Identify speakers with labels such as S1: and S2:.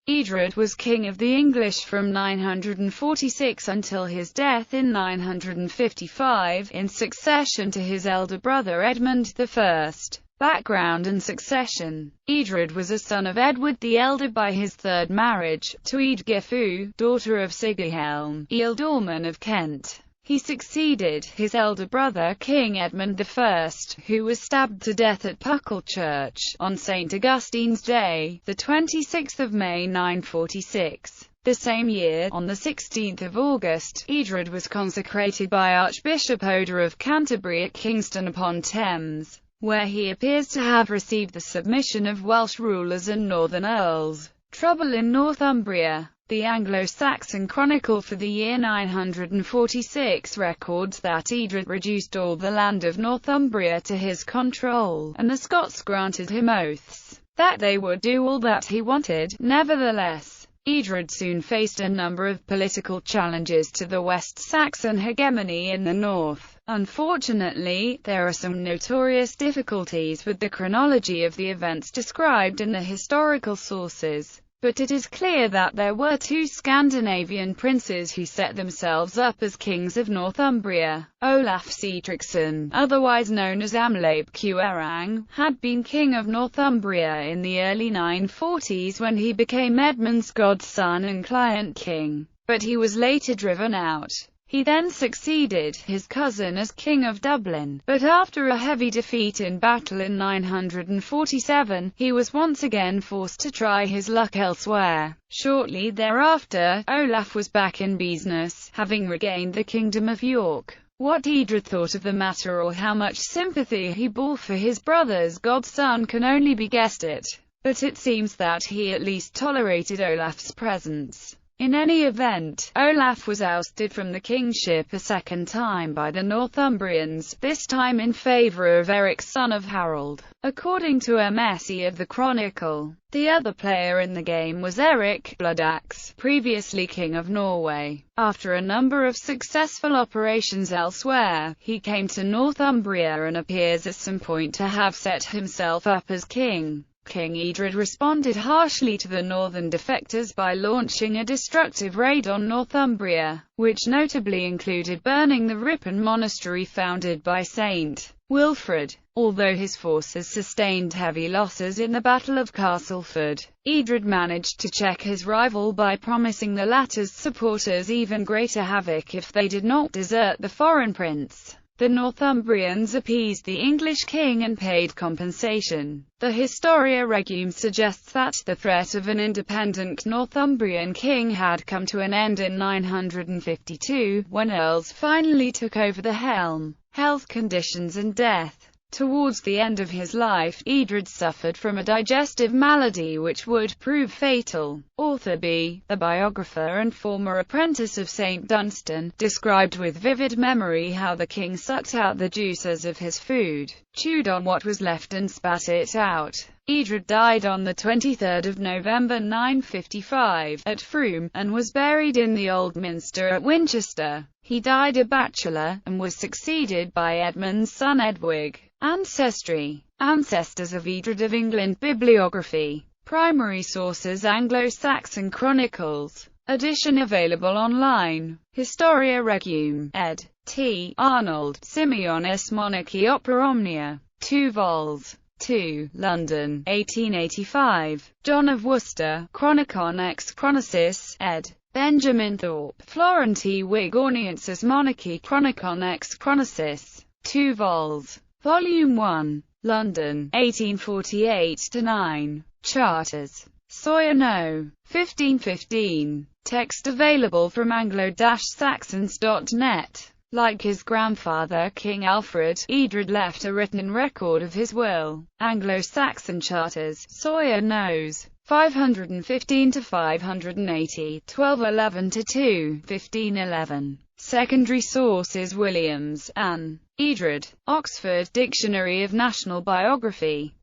S1: Eadred was king of the English from 946 until his death in 955, in succession to his elder brother Edmund I. Background and succession. Eadred was a son of Edward the Elder by his third marriage, to Eadgifu, daughter of Sigihelm, Ealdorman of Kent. He succeeded his elder brother King Edmund I, who was stabbed to death at Puckle Church, on St. Augustine's Day, the 26th of May 946. The same year, on the 16th of August, Eadred was consecrated by Archbishop Oda of Canterbury at Kingston-upon-Thames, where he appears to have received the submission of Welsh rulers and northern earls. Trouble in Northumbria. The Anglo-Saxon Chronicle for the year 946 records that Eadred reduced all the land of Northumbria to his control, and the Scots granted him oaths that they would do all that he wanted. Nevertheless, Eadred soon faced a number of political challenges to the West Saxon hegemony in the north. Unfortunately, there are some notorious difficulties with the chronology of the events described in the historical sources. But it is clear that there were two Scandinavian princes who set themselves up as kings of Northumbria. Olaf Seatrixon, otherwise known as Amlape Cuarang, had been king of Northumbria in the early 940s when he became Edmund's godson and client king, but he was later driven out. He then succeeded his cousin as King of Dublin, but after a heavy defeat in battle in 947, he was once again forced to try his luck elsewhere. Shortly thereafter, Olaf was back in business, having regained the Kingdom of York. What Eadred thought of the matter or how much sympathy he bore for his brother's godson can only be guessed at, but it seems that he at least tolerated Olaf's presence. In any event, Olaf was ousted from the kingship a second time by the Northumbrians, this time in favour of Eric, son of Harold. According to MSE of the Chronicle, the other player in the game was Eric Bloodaxe, previously king of Norway. After a number of successful operations elsewhere, he came to Northumbria and appears at some point to have set himself up as king. King Eadred responded harshly to the northern defectors by launching a destructive raid on Northumbria, which notably included burning the Ripon monastery founded by Saint Wilfrid. Although his forces sustained heavy losses in the Battle of Castleford, Eadred managed to check his rival by promising the latter's supporters even greater havoc if they did not desert the foreign prince. The Northumbrians appeased the English king and paid compensation. The Historia Regum suggests that the threat of an independent Northumbrian king had come to an end in 952, when earls finally took over the helm. Health conditions and death. Towards the end of his life, Eadred suffered from a digestive malady which would prove fatal. Author B., the biographer and former apprentice of St. Dunstan, described with vivid memory how the king sucked out the juices of his food, chewed on what was left and spat it out. Eadred died on the 23rd of November 955, at Frome, and was buried in the Old Minster at Winchester. He died a bachelor, and was succeeded by Edmund's son Edwig. Ancestry. Ancestors of Eadred of England. Bibliography. Primary sources: Anglo-Saxon Chronicles. Edition available online. Historia Regum. Ed. T. Arnold. Simeonis Monarchy Opera Omnia. 2 vols. 2. London, 1885. John of Worcester. Chronicon ex Chronosis. Ed. Benjamin Thorpe. Florenti Whig Ornamentus Monarchy Chronicon ex Chronosis. 2 vols. Volume 1. London, 1848-9. Charters. Sawyer No. 1515. Text available from anglo-saxons.net. Like his grandfather King Alfred, Eadred left a written record of his will. Anglo-Saxon Charters. Sawyer Nos. 515-580, 1211-2, 1511. Secondary sources: Williams, Anne. Eadred. Oxford Dictionary of National Biography.